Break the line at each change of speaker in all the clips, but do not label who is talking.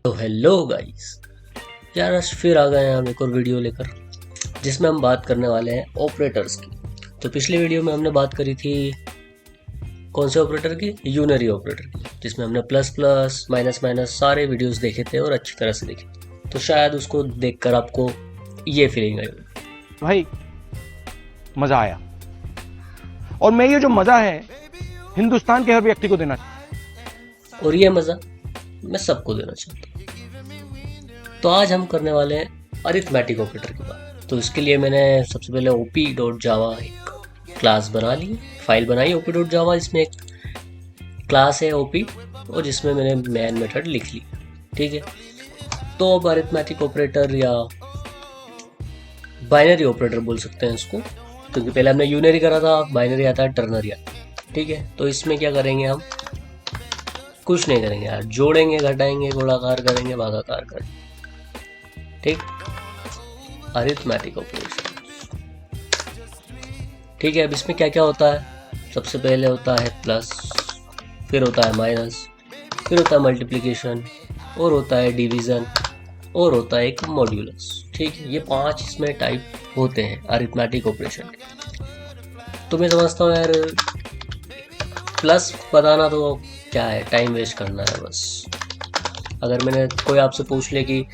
तो hello guys यार, आज फिर आ गए हैं हम एक और वीडियो लेकर जिसमें हम बात करने वाले हैं ऑपरेटर्स की। तो पिछली वीडियो में हमने बात करी थी कौन से ऑपरेटर की, यूनरी ऑपरेटर की, जिसमें हमने प्लस प्लस माइनस माइनस सारे वीडियोस देखे थे और अच्छी तरह से देखे। तो शायद उसको देखकर आपको ये फीलिंग आई
भाई मजा आया। और मैं ये जो मजा है हिंदुस्तान के हर व्यक्ति को देना चाहता
और ये मज़ा मैं सबको देना चाहता हूँ। तो आज हम करने वाले हैं अरिथमेटिक ऑपरेटर की बात। तो इसके लिए मैंने सबसे पहले op.java एक क्लास बना ली, फाइल बनाई op.java। इसमें एक क्लास है op और जिसमें मैंने मैन मेथड लिख ली। ठीक है, तो अब अरिथमेटिक ऑपरेटर या बाइनरी ऑपरेटर बोल सकते हैं इसको, क्योंकि पहले हमने यूनरी करा था, बाइनरी आता है, टर्नरी आता है। ठीक है, तो इसमें क्या करेंगे हम, कुछ नहीं करेंगे यार, जोड़ेंगे, घटाएंगे, गोलाकार करेंगे, भागाकार करेंगे। ठीक, अरिथमेटिक ऑपरेशन। ठीक है, अब इसमें क्या क्या होता है। सबसे पहले होता है प्लस, फिर होता है माइनस, फिर होता है मल्टीप्लिकेशन, और होता है डिवीज़न, और होता है एक मॉड्यूलस। ठीक है, ये 5 इसमें टाइप होते हैं अरिथमेटिक ऑपरेशन के। तो मैं समझता हूँ यार, प्लस बताना तो क्या है, टाइम वेस्ट करना है बस। अगर मैंने कोई आपसे पूछ ले कि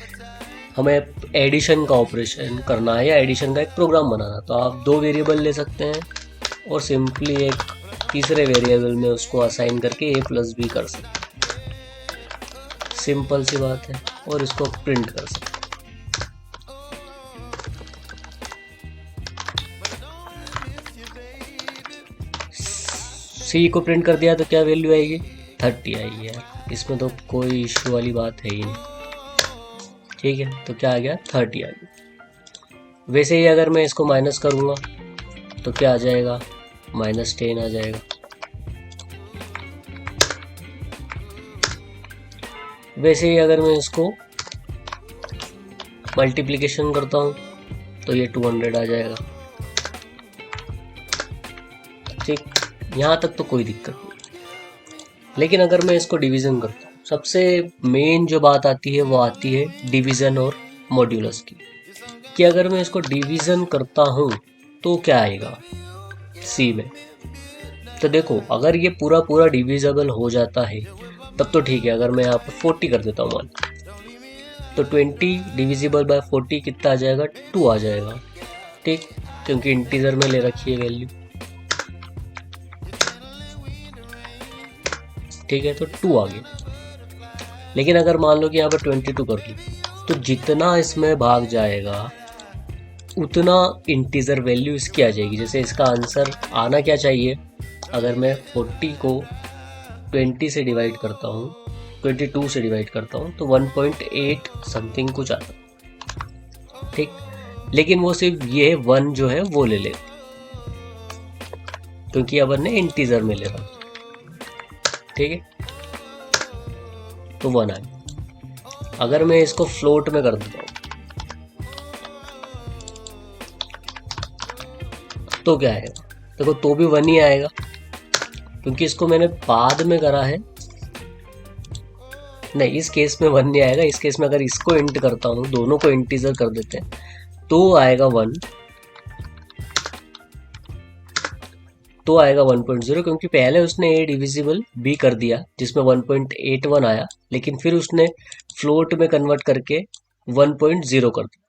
हमें एडिशन का ऑपरेशन करना है या एडिशन का एक प्रोग्राम बनाना, तो आप 2 वेरिएबल ले सकते हैं और सिंपली एक तीसरे वेरिएबल में उसको असाइन करके a प्लस बी कर सकते हैं। सिंपल सी बात है, और इसको प्रिंट कर सकते हैं। सी को प्रिंट कर दिया तो क्या वैल्यू आएगी, 30 आएगी यार। इसमें तो कोई इशू वाली बात है ही नहीं। ठीक है, तो क्या आ गया, 30 आ गया। वैसे ही अगर मैं इसको माइनस करूँगा तो क्या आ जाएगा, -10 आ जाएगा। वैसे ही अगर मैं इसको मल्टीप्लिकेशन करता हूँ तो ये 200 आ जाएगा। ठीक, यहाँ तक तो कोई दिक्कत नहीं। लेकिन अगर मैं इसको डिवीज़न करता हूँ, सबसे मेन जो बात आती है वो आती है डिवीज़न और मॉड्यूलस की, कि अगर मैं इसको डिवीज़न करता हूँ तो क्या आएगा सी में। तो देखो, अगर ये पूरा पूरा डिविजिबल हो जाता है तब तो ठीक है। अगर मैं यहाँ पर 40 कर देता हूँ मान, तो 20 डिविजिबल बाय 40 कितना आ जाएगा, 2 आ जाएगा। ठीक, क्योंकि इंटीजर में ले रखी है वैल्यू। ठीक है, तो 2 आ गया। लेकिन अगर मान लो कि यहाँ पर 22 कर ली, तो जितना इसमें भाग जाएगा उतना इंटीजर वैल्यू इसकी आ जाएगी। जैसे इसका आंसर आना क्या चाहिए, अगर मैं 40 को 20 से डिवाइड करता हूँ, 22 से डिवाइड करता हूँ, तो 1.8 समथिंग कुछ आता। ठीक, लेकिन वो सिर्फ ये 1 जो है वो ले लेगा, क्योंकि अब ने इंटीजर में ले रहा। ठीक है, तो 1 आ गया। अगर मैं इसको फ्लोट में कर देता हूँ तो क्या आएगा, देखो तो भी 1 ही आएगा, क्योंकि इसको मैंने बाद में करा है। नहीं, इस केस में 1 नहीं आएगा। इस केस में अगर इसको इंट करता हूँ, दोनों को इंटीजर कर देते हैं, तो आएगा 1, तो आएगा 1.0, क्योंकि पहले उसने a डिविजिबल b कर दिया जिसमें 1.81 आया, लेकिन फिर उसने फ्लोट में कन्वर्ट करके 1.0 कर दिया।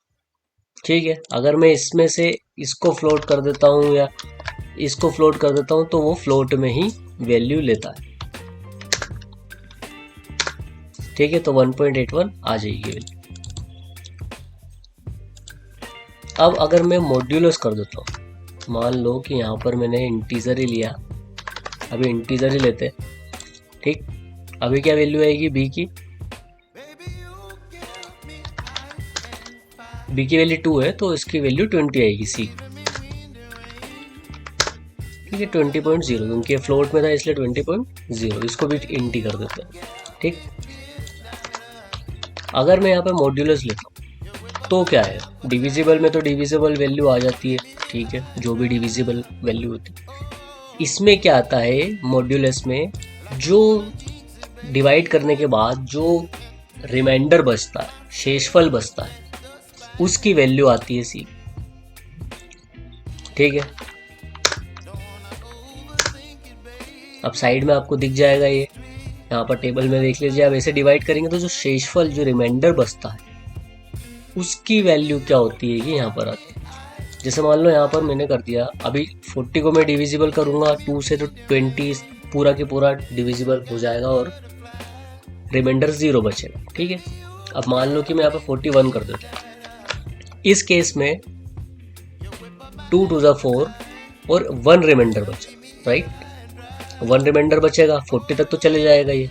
ठीक है, अगर मैं इसमें से इसको फ्लोट कर देता हूँ या इसको फ्लोट कर देता हूँ, तो वो फ्लोट में ही वैल्यू लेता है। ठीक है, तो 1.81 आ जाएगी वैल्यू। अब अगर मैं मॉड्यूलस कर देता हूँ, मान लो कि यहाँ पर मैंने इंटीजर ही लिया, अभी इंटीजर ही लेते हैं। ठीक, अभी क्या वैल्यू आएगी b की, b की वैल्यू 2 है, तो इसकी वैल्यू 20 आएगी c। ठीक है, 20.0, क्योंकि फ्लोट में था इसलिए 20.0, इसको भी इंटी कर देते हैं। ठीक, अगर मैं यहाँ पे मॉड्यूलस लेता हूँ तो क्या है, डिविजिबल में तो डिविजिबल वैल्यू आ जाती है। ठीक है, जो भी डिविजिबल वैल्यू होती है। इसमें क्या आता है, मॉड्यूलस में जो डिवाइड करने के बाद जो रिमाइंडर बचता है, शेषफल बचता है, उसकी वैल्यू आती है सी। ठीक है, अब साइड में आपको दिख जाएगा ये, यहाँ पर टेबल में देख लीजिए। अब ऐसे डिवाइड करेंगे तो जो शेषफल, जो रिमाइंडर बचता है, उसकी वैल्यू क्या होती है ये यहाँ पर आती है। जैसे मान लो यहाँ पर मैंने कर दिया, अभी 40 को मैं डिविजिबल करूँगा 2 से तो 20 पूरा के पूरा डिविजिबल हो जाएगा और रिमाइंडर 0 बचेगा। ठीक है, अब मान लो कि मैं यहाँ पर 41 कर देता हूँ। इस केस में 2 टू 4 और 1 रिमाइंडर बचा, राइट। 1 रिमाइंडर बचेगा, 40 तक तो चले जाएगा ये।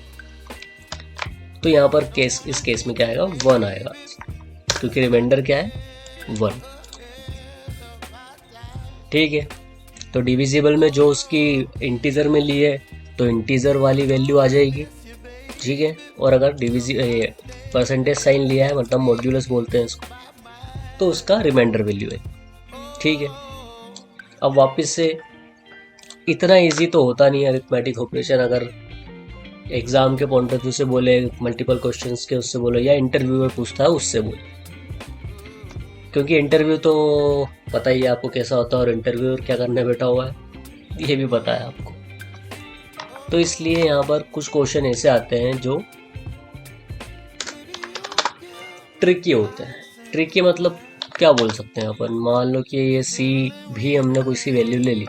तो यहाँ पर इस केस में क्या आएगा, 1 आएगा, क्योंकि रिमाइंडर क्या है, 1। ठीक है, तो डिविजिबल में जो उसकी इंटीजर में ली है तो इंटीजर वाली वैल्यू आ जाएगी। ठीक है, और अगर परसेंटेज साइन लिया है, मतलब मॉड्यूलस बोलते हैं इसको, तो उसका रिमाइंडर वैल्यू है। ठीक है, अब वापस से इतना इजी तो होता नहीं है अरिथमेटिक ऑपरेशन। अगर एग्जाम के पॉइंट ऑफ व्यू से बोले, मल्टीपल क्वेश्चंस के उससे बोले, या इंटरव्यूअर पूछता है उससे बोले, क्योंकि इंटरव्यू तो पता ही है आपको कैसा होता है और इंटरव्यूअर क्या करने बैठा हुआ है ये भी पता है आपको। तो इसलिए यहाँ पर कुछ क्वेश्चन ऐसे आते हैं जो ट्रिकी होते हैं। ट्रिकी मतलब क्या बोल सकते हैं अपन, मान लो कि ये सी भी हमने कोई सी वैल्यू ले ली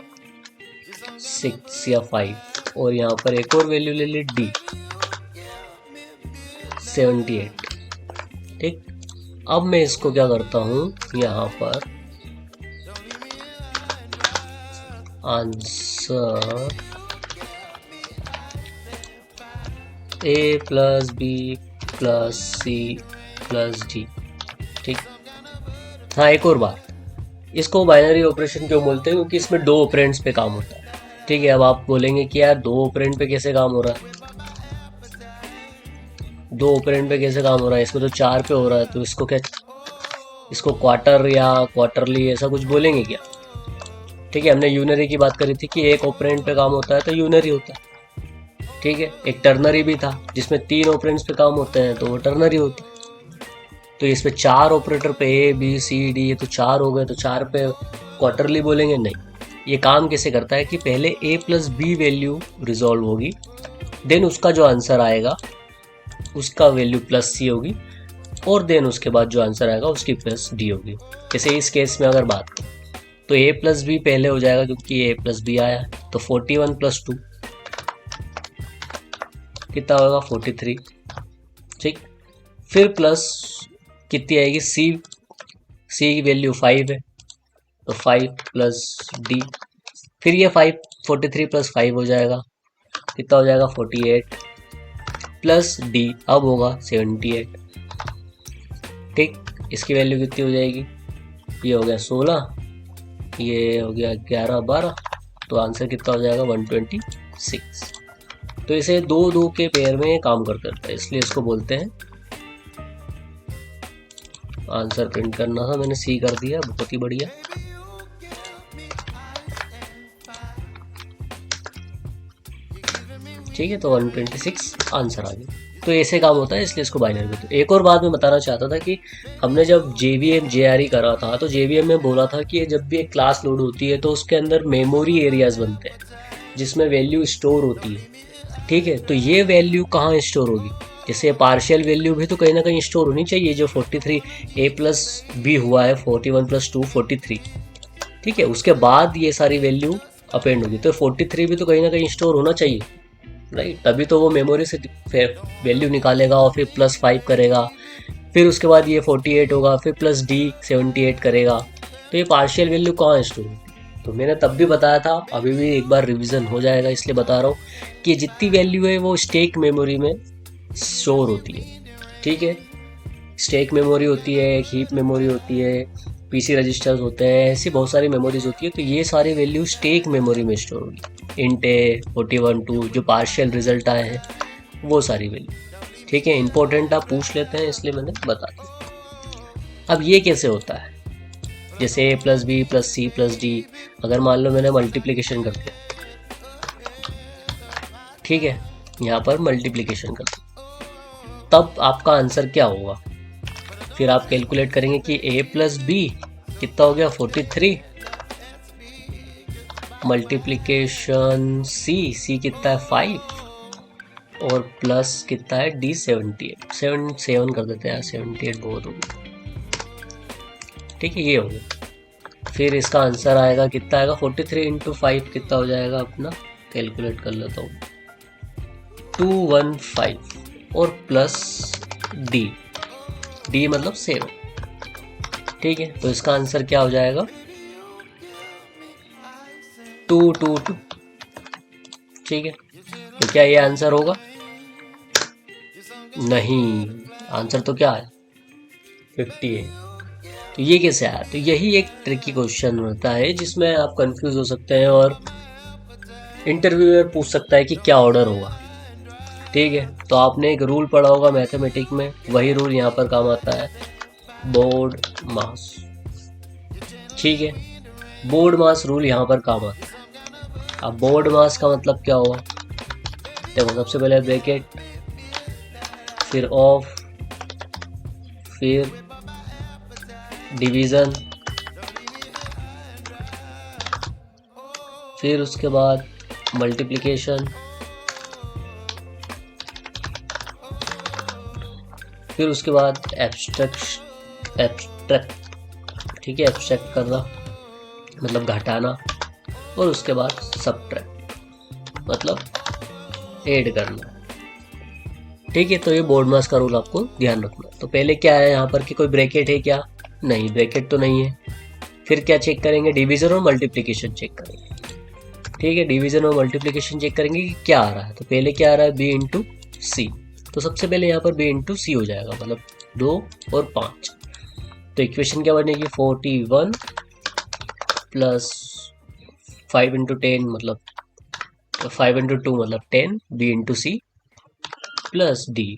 6 या 5, और यहाँ पर एक और वैल्यू ले ली डी 78। ठीक, अब मैं इसको क्या करता हूँ, यहाँ पर answer A plus B plus C plus D. ठीक, हाँ एक और बात, इसको बाइनरी ऑपरेशन क्यों बोलते हैं, क्योंकि इसमें 2 ऑपरेंड्स पे काम होता है। ठीक है, अब आप बोलेंगे कि यार 2 ऑपरेंड पे कैसे काम हो रहा है, 2 ऑपरेंड पे कैसे काम हो रहा है, इसमें तो 4 पे हो रहा है, तो इसको क्या, इसको क्वार्टर या क्वार्टरली ऐसा कुछ बोलेंगे क्या। ठीक है, हमने यूनरी की बात करी थी कि एक ऑपरेंड पे काम होता है तो यूनरी होता है। ठीक है, एक टर्नरी भी था जिसमें 3 ऑपरेंड्स पे काम होते हैं तो वो टर्नरी होता है। तो इसमें 4 ऑपरेटर पे ए बी सी डी, ये तो 4 हो गए, तो 4 पे क्वार्टरली बोलेंगे नहीं। ये काम कैसे करता है कि पहले ए प्लस बी वैल्यू रिजॉल्व होगी, देन उसका जो आंसर आएगा उसका वैल्यू प्लस सी होगी, और देन उसके बाद जो आंसर आएगा उसकी प्लस डी होगी। जैसे इस केस में अगर बात करें तो ए प्लस बी पहले हो जाएगा क्योंकि ए प्लस बी आया, तो 41 प्लस 2 कितना होगा, 43। ठीक, फिर प्लस कितनी आएगी, सी की वैल्यू 5 है तो 5 प्लस डी, फिर ये 43 प्लस 5 हो जाएगा, कितना हो जाएगा, 48 प्लस डी, अब होगा 78। ठीक, इसकी वैल्यू कितनी हो जाएगी, ये हो गया 16, ये हो गया 11 12, तो आंसर कितना हो जाएगा, 126। तो इसे 2 के पेयर में काम करता है, इसलिए इसको बोलते हैं। आंसर प्रिंट करना था, मैंने सी कर दिया, बहुत ही बढ़िया। ठीक है, तो 126 आंसर आ गया। तो ऐसे काम होता है, इसलिए इसको बाइनरी में। तो एक और बात मैं बताना चाहता था कि हमने जब JVM JRE करा था तो JVM में बोला था कि जब भी एक क्लास लोड होती है तो उसके अंदर मेमोरी एरियाज बनते हैं जिसमें वैल्यू स्टोर होती है। ठीक है, तो ये वैल्यू कहाँ स्टोर होगी, जैसे पार्शियल वैल्यू भी तो कहीं ना कहीं स्टोर होनी चाहिए। जो 43 ए प्लस बी हुआ है, 41 प्लस 2 43। ठीक है, उसके बाद ये सारी वैल्यू अपेंड होगी, तो 43 भी तो कहीं ना कहीं स्टोर होना चाहिए, राइट। तभी तो वो मेमोरी से वैल्यू निकालेगा और फिर प्लस 5 करेगा, फिर उसके बाद ये 48 होगा, फिर प्लस डी 78 करेगा। तो ये पार्शियल वैल्यू कहाँ स्टोर होगी, तो मैंने तब भी बताया था, अभी भी एक बार रिवीजन हो जाएगा इसलिए बता रहा हूँ कि जितनी वैल्यू है वो स्टैक मेमोरी में स्टोर होती है। ठीक है, स्टैक मेमोरी होती है, एक हीप मेमोरी होती है, पीसी रजिस्टर्स होते हैं, ऐसी बहुत सारी मेमोरीज होती है। तो ये सारी वैल्यू स्टैक मेमोरी में स्टोर होगी। इंट है, 41 2 जो पार्शियल रिजल्ट आए हैं वो सारी वैल्यू। ठीक है, इंपॉर्टेंट आप पूछ लेते हैं इसलिए मैंने बता दिया। अब ये कैसे होता है, जैसे A plus B plus C plus D, अगर मान लो मैंने मल्टीप्लिकेशन कर दिया, ठीक है, यहाँ पर मल्टीप्लिकेशन कर दिया, तब आपका आंसर क्या होगा? फिर आप कैलकुलेट करेंगे कि a प्लस बी कितना हो गया 43, मल्टीप्लीकेशन c कितना है 5 और प्लस कितना है d 78, 7 कर देते हैं, 78 बहुत हो गया। ठीक है, ये हो गया। फिर इसका आंसर आएगा कितना आएगा 43 इंटू 5 कितना हो जाएगा अपना, कैलकुलेट कर लेता हूँ, 215 और प्लस d मतलब 7। ठीक है, तो इसका आंसर क्या हो जाएगा 222। ठीक है, तो क्या ये आंसर होगा? नहीं, आंसर तो क्या है 58। तो ये कैसे आया? तो यही एक ट्रिकी क्वेश्चन होता है जिसमें आप कंफ्यूज हो सकते हैं और इंटरव्यूअर पूछ सकता है कि क्या ऑर्डर होगा। ठीक है, तो आपने एक रूल पढ़ा होगा मैथमेटिक्स में, वही रूल यहाँ पर काम आता है, बोर्ड मास। ठीक है, बोर्ड मास रूल यहाँ पर काम आता है। अब बोर्ड मास का मतलब क्या होगा? देखो, सबसे पहले ब्रैकेट, फिर ऑफ, फिर डिवीजन, फिर उसके बाद मल्टीप्लिकेशन, फिर उसके बाद एब्स्ट्रैक्ट। ठीक है, एब्स्ट्रैक्ट करना मतलब घटाना, और उसके बाद सबट्रैक्ट मतलब ऐड करना। ठीक है, तो ये बोर्ड मास का रूल आपको ध्यान रखना। तो पहले क्या है यहाँ पर कि कोई ब्रैकेट है क्या? नहीं, ब्रैकेट तो नहीं है। फिर क्या चेक करेंगे? डिवीजन और मल्टीप्लिकेशन चेक करेंगे। ठीक है, डिवीजन और मल्टीप्लिकेशन चेक करेंगे कि क्या आ रहा है। तो पहले क्या आ रहा है b इंटू सी, तो सबसे पहले यहाँ पर b इंटू सी हो जाएगा, मतलब 2 और 5। तो इक्वेशन क्या बनेगी 41 प्लस 5 इंटू 10 मतलब 5 इंटू 2 मतलब 10, b into C plus D.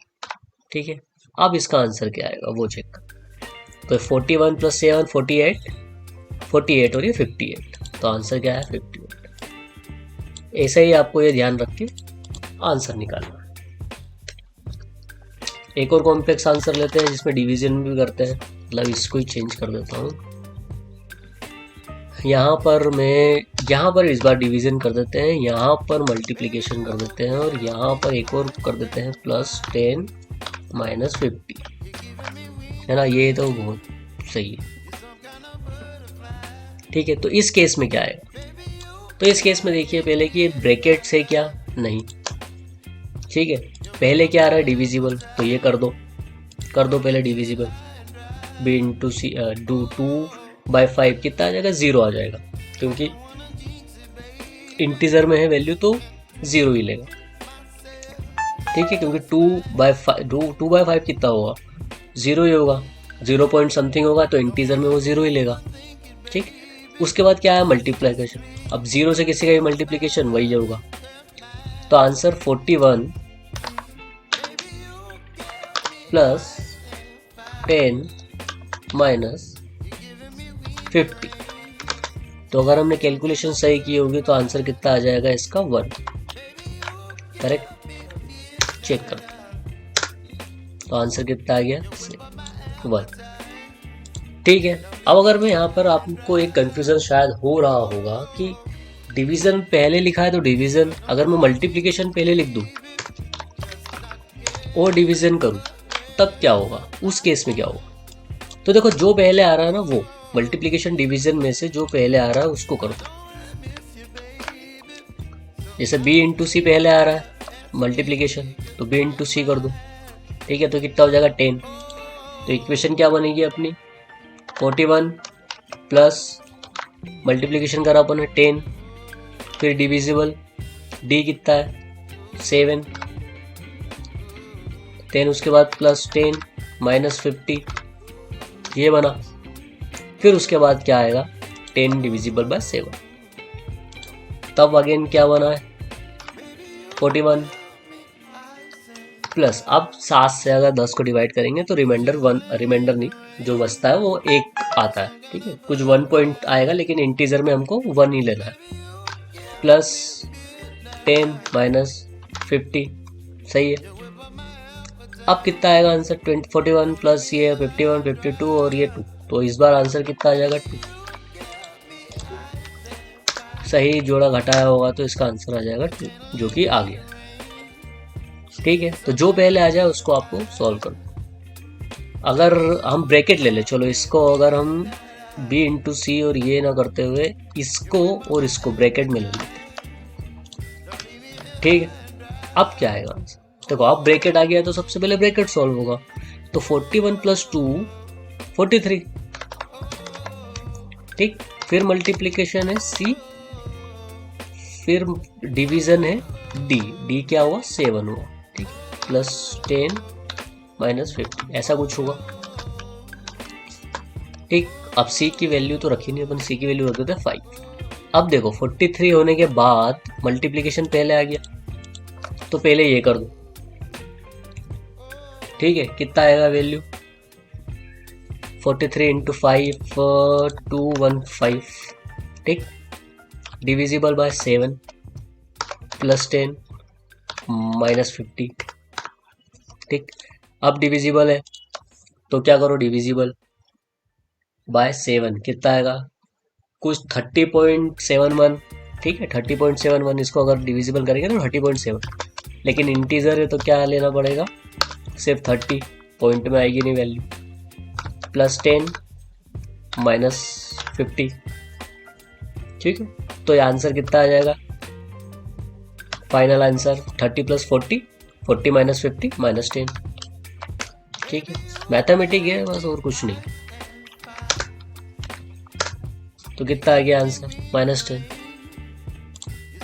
ठीक है, अब इसका आंसर क्या आएगा वो चेक कर। तो 41 प्लस 7 48 और ये 58, तो आंसर क्या है 58। ऐसा ही आपको ये ध्यान रख के आंसर निकालना है। एक और कॉम्प्लेक्स आंसर लेते हैं जिसमें डिवीजन भी करते हैं, मतलब इसको ही चेंज कर देता हूँ। यहाँ पर इस बार डिवीजन कर देते हैं, यहाँ पर मल्टीप्लिकेशन कर देते हैं, और यहाँ पर एक और कर देते हैं प्लस 10 माइनस 50, है ना। ये तो बहुत सही है। ठीक है, तो इस केस में क्या आएगा? तो इस केस में देखिए पहले कि ये ब्रैकेट से क्या नहीं। ठीक है, पहले क्या आ रहा है डिविजिबल, तो ये कर दो पहले डिविजिबल। b इंटू सी 2/5 कितना आ जाएगा 0 आ जाएगा, क्योंकि इंटीजर में है वैल्यू तो 0 ही लेगा। ठीक है, क्योंकि 2/5 कितना होगा 0 ही होगा, 0 पॉइंट समथिंग होगा, तो इंटीजर में वो 0 ही लेगा। ठीक, उसके बाद क्या है मल्टीप्लिकेशन। अब 0 से किसी का भी मल्टीप्लिकेशन वही होगा, तो आंसर 41 प्लस 10 माइनस 50। तो अगर हमने कैलकुलेशन सही की होगी तो आंसर कितना आ जाएगा इसका 1। करेक्ट, चेक करो, तो आंसर कितना आ गया 1। ठीक है, अब अगर मैं यहाँ पर आपको एक कंफ्यूजन शायद हो रहा होगा कि डिवीजन पहले लिखा है तो डिवीजन, अगर मैं मल्टीप्लिकेशन पहले लिख दूं और डिवीजन करूं तब क्या होगा, उस केस में क्या होगा? तो देखो, जो पहले आ रहा है ना वो मल्टीप्लिकेशन डिवीजन में से जो पहले आ रहा है उसको करो। जैसे b इंटू सी पहले आ रहा है मल्टीप्लिकेशन, तो b इंटू सी कर दो। ठीक है, तो कितना हो जाएगा 10। तो इक्वेशन क्या बनेगी अपनी 41 प्लस मल्टीप्लिकेशन करा अपन ने 10, फिर डिविजिबल d कितना है 7, 10 उसके बाद प्लस 10 माइनस 50, ये बना। फिर उसके बाद क्या आएगा 10 डिविजिबल बाय 7, तब अगेन क्या बना है 41 प्लस, अब 7 से अगर 10 को डिवाइड करेंगे तो रिमाइंडर नहीं, जो बचता है वो 1 आता है। ठीक है, कुछ 1 पॉइंट आएगा लेकिन इंटीजर में हमको 1 ही लेना है, प्लस 10 माइनस 50, सही है। अब कितना आएगा आंसर? 41 प्लस ये 51, 52 और ये 2, तो इस बार आंसर कितना आ जाएगा? 2। सही जोड़ा घटाया होगा तो इसका आंसर आ जाएगा 2, जो कि आ गया। ठीक है, तो जो पहले आ जाए उसको आपको सॉल्व करो। अगर हम ब्रैकेट ले ले, चलो इसको अगर हम b इंटू सी और ये ना करते हुए इसको और इसको ब्रैकेट में ले लेते। ठीक है, अब क्या आएगा आंसर? देखो अब ब्रैकेट आ गया तो सबसे पहले ब्रैकेट सॉल्व होगा। तो 41 प्लस 2 43। ठीक, फिर मल्टीप्लीकेशन है c, फिर डिवीजन है d, d क्या हुआ? 7 हुआ। ठीक, प्लस 10 माइनस 50, ऐसा कुछ होगा। ठीक, अब c की वैल्यू तो रखी नहीं अपन, c की वैल्यू रख देते हैं 5। अब देखो 43 होने के बाद मल्टीप्लीकेशन पहले आ गया, तो पहले ये कर दो। ठीक है, कितना आएगा वैल्यू? 43 इंटू 5 215। ठीक, डिविजिबल बाय 7 प्लस 10 माइनस 50। ठीक, अब डिविजिबल है तो क्या करो? डिविजिबल बाय 7 कितना आएगा? कुछ 30.71। ठीक है, 30.71, इसको अगर डिविजिबल करेंगे तो 30.7, लेकिन इंटीजर है तो क्या लेना पड़ेगा? सिर्फ 30, पॉइंट में आएगी नहीं वैल्यू। Plus 10 minus 50। ठीक है, तो ये आंसर कितना आ जाएगा? Final answer 30 plus 40, 40 minus 50 minus 10। ठीक है, मैथमेटिक है बस, और कुछ नहीं। तो कितना आ गया आंसर? -10।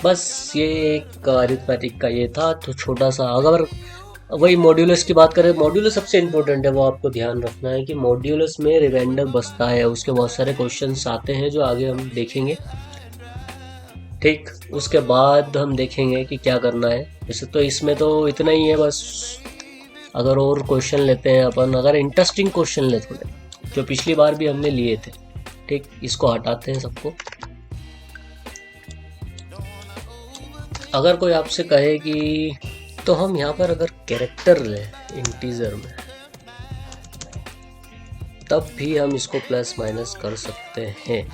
बस ये एक अरिथमेटिक का ये था, तो छोटा सा। अगर वही मॉड्यूलस की बात करें, मॉड्यूलस सबसे इम्पोर्टेंट है, वो आपको ध्यान रखना है कि मॉड्यूलस में रिमाइंडर बचता है, उसके बहुत सारे क्वेश्चंस आते हैं जो आगे हम देखेंगे। ठीक, उसके बाद हम देखेंगे कि क्या करना है। वैसे तो इसमें तो इतना ही है बस। अगर और क्वेश्चन लेते हैं अपन, अगर इंटरेस्टिंग क्वेश्चन ले थोड़े, जो पिछली बार भी हमने लिए थे। ठीक, इसको हटाते हैं सबको। अगर कोई आपसे कहे कि तो हम यहाँ पर अगर कैरेक्टर लें इंटीजर में, तब भी हम इसको प्लस माइनस कर सकते हैं।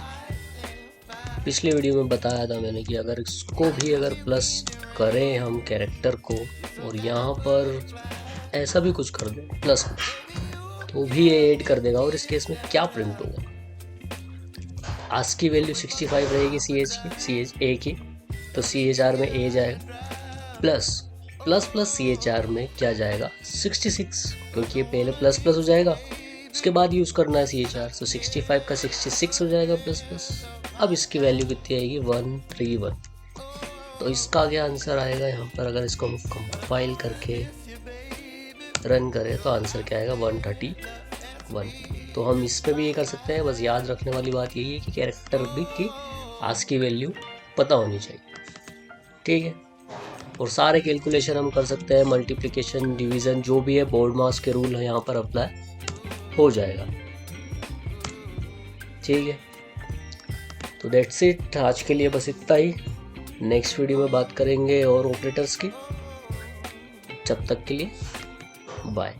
पिछली वीडियो में बताया था मैंने कि अगर इसको भी अगर प्लस करें हम कैरेक्टर को, और यहाँ पर ऐसा भी कुछ कर दें प्लस, तो भी ये ऐड कर देगा। और इस केस में क्या प्रिंट होगा? आज की वैल्यू 65 रहेगी CH की, CH A की, तो CHR में A जाएगा, प्लस प्लस प्लस CHR में क्या जाएगा? 66, क्योंकि ये पहले प्लस प्लस हो जाएगा, उसके बाद यूज़ करना है CHR, तो 65 का 66 हो जाएगा प्लस प्लस। अब इसकी वैल्यू कितनी आएगी? 131। तो इसका क्या आंसर आएगा यहाँ पर? अगर इसको हम कंपाइल करके रन करें तो आंसर क्या आएगा? 131। तो हम इस पर भी ये कर सकते हैं। बस याद रखने वाली बात यही है कि कैरेक्टर भी की आज की वैल्यू पता होनी चाहिए। ठीक है, और सारे कैलकुलेशन हम कर सकते हैं, मल्टीप्लिकेशन, डिवीज़न, जो भी है बोर्ड मास के रूल है यहाँ पर अप्लाई हो जाएगा। ठीक है, तो दैट्स इट, आज के लिए बस इतना ही। नेक्स्ट वीडियो में बात करेंगे और ऑपरेटर्स की। जब तक के लिए बाय।